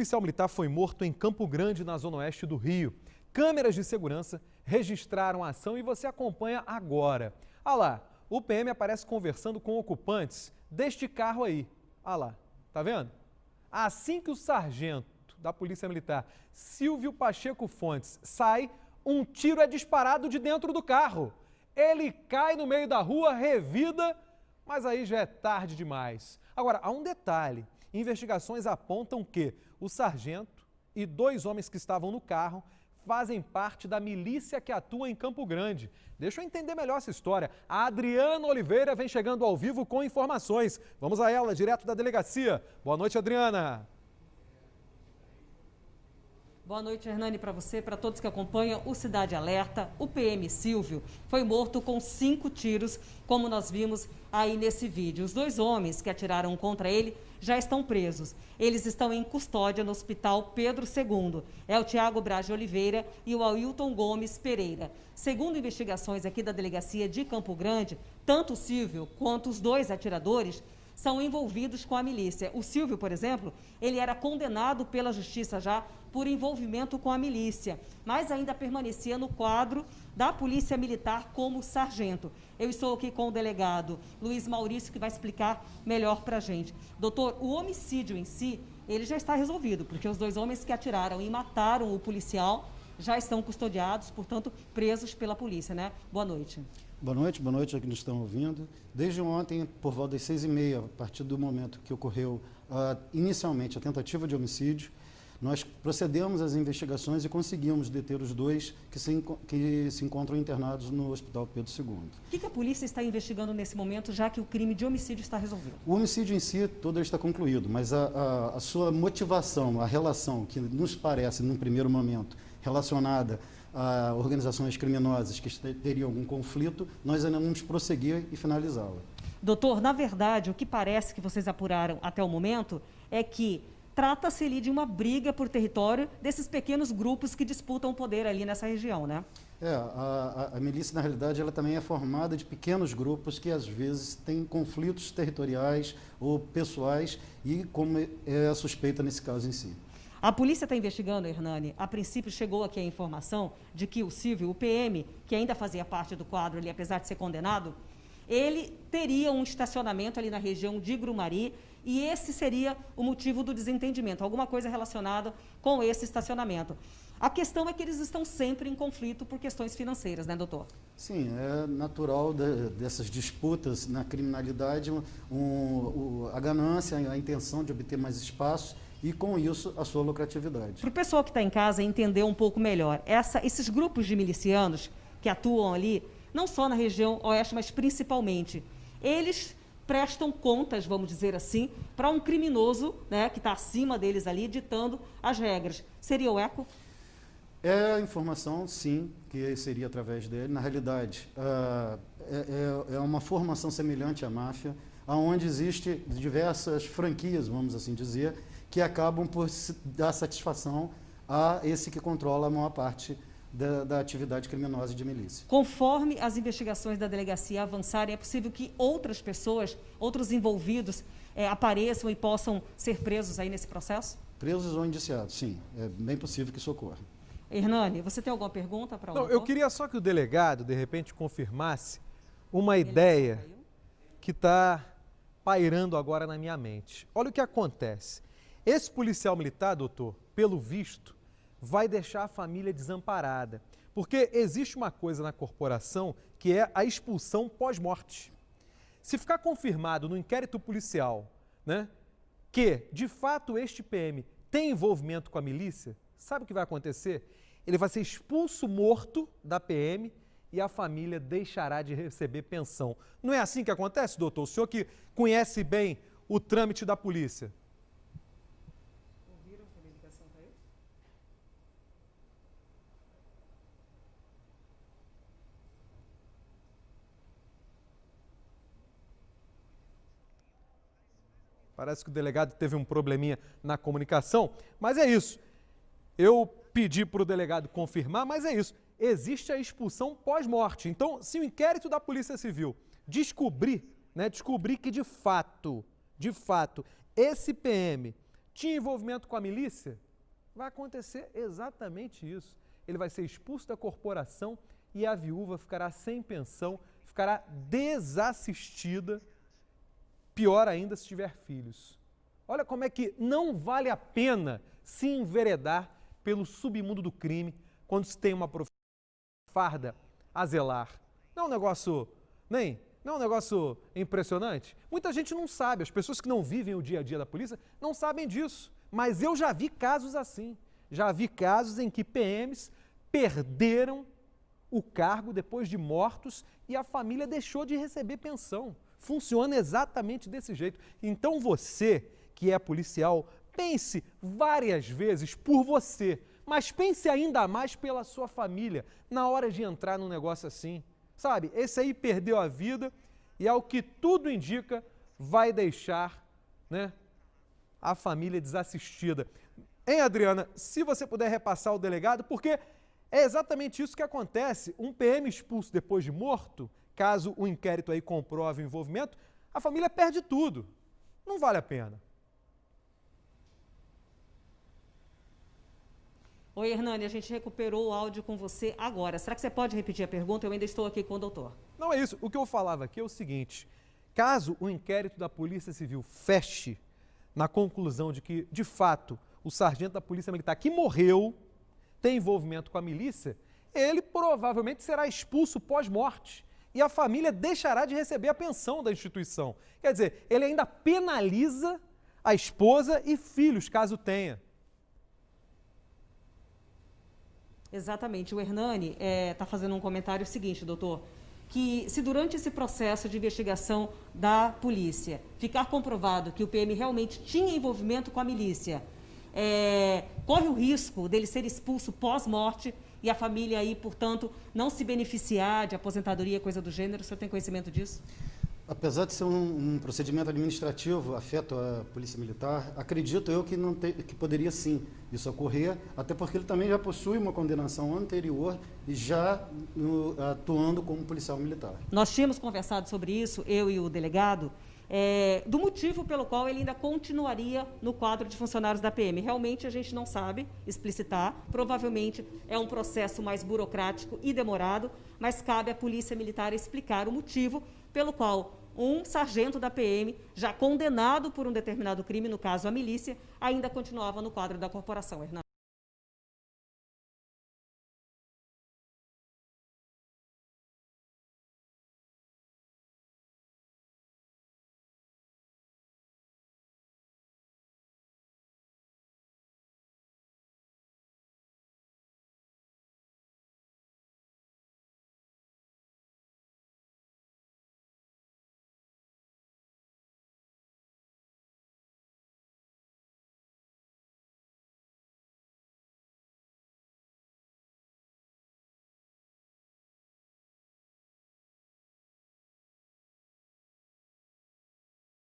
policial militar foi morto em Campo Grande, na zona oeste do Rio. Câmeras de segurança registraram a ação e você acompanha agora. Ah lá, o PM aparece conversando com ocupantes deste carro aí. Ah lá, tá vendo? Assim que o sargento da Polícia Militar, Silvio Pacheco Fontes, sai, um tiro é disparado de dentro do carro. Ele cai no meio da rua, revida, mas aí já é tarde demais. Agora, há um detalhe. Investigações apontam que o sargento e 2 homens que estavam no carro fazem parte da milícia que atua em Campo Grande. Deixa eu entender melhor essa história. A Adriana Oliveira vem chegando ao vivo com informações. Vamos a ela, direto da delegacia. Boa noite, Adriana. Boa noite, Hernani, para você, para todos que acompanham o Cidade Alerta. O PM Silvio foi morto com 5 tiros, como nós vimos aí nesse vídeo. Os 2 homens que atiraram contra ele já estão presos. Eles estão em custódia no Hospital Pedro II. É o Tiago Braz de Oliveira e o Ailton Gomes Pereira. Segundo investigações aqui da Delegacia de Campo Grande, tanto o Silvio quanto os 2 atiradores são envolvidos com a milícia. O Silvio, por exemplo, ele era condenado pela justiça já por envolvimento com a milícia, mas ainda permanecia no quadro da Polícia Militar como sargento. Eu estou aqui com o delegado Luiz Maurício, que vai explicar melhor para a gente. Doutor, o homicídio em si, ele já está resolvido, porque os 2 homens que atiraram e mataram o policial já estão custodiados, portanto, presos pela polícia, né? Boa noite. Boa noite a que nos estão ouvindo. Desde ontem, por volta das 6h30, a partir do momento que ocorreu inicialmente a tentativa de homicídio, nós procedemos às investigações e conseguimos deter os 2 que se encontram internados no Hospital Pedro II. O que a polícia está investigando nesse momento, já que o crime de homicídio está resolvido? O homicídio em si, todo está concluído, mas a sua motivação, a relação que nos parece, num primeiro momento, relacionada a organizações criminosas que teriam algum conflito, nós ainda vamos prosseguir e finalizá-la. Doutor, na verdade, o que parece que vocês apuraram até o momento é que trata-se ali de uma briga por território desses pequenos grupos que disputam o poder ali nessa região, né? A milícia, na realidade, ela também é formada de pequenos grupos que, às vezes, têm conflitos territoriais ou pessoais e, como é a suspeita nesse caso em si. A polícia está investigando, Hernani. A princípio chegou aqui a informação de que o Silvio, o PM, que ainda fazia parte do quadro ali, apesar de ser condenado, ele teria um estacionamento ali na região de Grumari e esse seria o motivo do desentendimento, alguma coisa relacionada com esse estacionamento. A questão é que eles estão sempre em conflito por questões financeiras, né, doutor? Sim, é natural dessas disputas na criminalidade a ganância, a intenção de obter mais espaço e, com isso, a sua lucratividade. Para o pessoal que está em casa entender um pouco melhor, esses grupos de milicianos que atuam ali, não só na região oeste, mas principalmente, eles prestam contas, vamos dizer assim, para um criminoso, né, que está acima deles ali, ditando as regras. Seria o ECO? É a informação, sim, que seria através dele. Na realidade, é uma formação semelhante à máfia, onde existem diversas franquias, vamos assim dizer, que acabam por dar satisfação a esse que controla a maior parte da atividade criminosa de milícia. Conforme as investigações da delegacia avançarem, é possível que outras pessoas, outros envolvidos, apareçam e possam ser presos aí nesse processo? Presos ou indiciados, sim. É bem possível que isso ocorra. Hernani, você tem alguma pergunta para o Não, eu queria só que o delegado, de repente, confirmasse uma ideia que está pairando agora na minha mente. Olha o que acontece. Esse policial militar, doutor, pelo visto, vai deixar a família desamparada. Porque existe uma coisa na corporação que é a expulsão pós-morte. Se ficar confirmado no inquérito policial, né, que, de fato, este PM tem envolvimento com a milícia, sabe o que vai acontecer? Ele vai ser expulso morto da PM e a família deixará de receber pensão. Não é assim que acontece, doutor? O senhor que conhece bem o trâmite da polícia. Ouviram que a ligação caiu? Parece que o delegado teve um probleminha na comunicação, mas é isso. Eu pedi para o delegado confirmar, mas é isso. Existe a expulsão pós-morte. Então, se o inquérito da Polícia Civil descobrir que de fato, esse PM tinha envolvimento com a milícia? Vai acontecer exatamente isso. Ele vai ser expulso da corporação e a viúva ficará sem pensão, ficará desassistida, pior ainda se tiver filhos. Olha como é que não vale a pena se enveredar pelo submundo do crime quando se tem uma farda a zelar. Não é um negócio, não é um negócio impressionante? Muita gente não sabe, as pessoas que não vivem o dia a dia da polícia não sabem disso. Mas eu já vi casos assim. Já vi casos em que PMs perderam o cargo depois de mortos e a família deixou de receber pensão. Funciona exatamente desse jeito. Então você, que é policial, pense várias vezes por você, mas pense ainda mais pela sua família na hora de entrar num negócio assim. Sabe, esse aí perdeu a vida e, ao que tudo indica, vai deixar, a família desassistida. Hein, Adriana, se você puder repassar ao delegado, porque é exatamente isso que acontece. Um PM expulso depois de morto, caso o inquérito aí comprove o envolvimento, a família perde tudo. Não vale a pena. Oi, Hernani, a gente recuperou o áudio com você agora. Será que você pode repetir a pergunta? Eu ainda estou aqui com o doutor. Não é isso. O que eu falava aqui é o seguinte: caso o inquérito da Polícia Civil feche na conclusão de que, de fato, o sargento da Polícia Militar que morreu tem envolvimento com a milícia, ele provavelmente será expulso pós-morte e a família deixará de receber a pensão da instituição. Quer dizer, ele ainda penaliza a esposa e filhos, caso tenha. Exatamente. O Hernani está fazendo um comentário seguinte, doutor, que se durante esse processo de investigação da polícia ficar comprovado que o PM realmente tinha envolvimento com a milícia, corre o risco dele ser expulso pós-morte e a família aí, portanto, não se beneficiar de aposentadoria, coisa do gênero. O senhor tem conhecimento disso? Apesar de ser um procedimento administrativo afeto à Polícia Militar, acredito eu que poderia sim isso ocorrer, até porque ele também já possui uma condenação anterior e já atuando como policial militar. Nós tínhamos conversado sobre isso, eu e o delegado, do motivo pelo qual ele ainda continuaria no quadro de funcionários da PM. Realmente a gente não sabe explicitar, provavelmente é um processo mais burocrático e demorado, mas cabe à Polícia Militar explicar o motivo pelo qual um sargento da PM, já condenado por um determinado crime, no caso a milícia, ainda continuava no quadro da corporação, Hernani.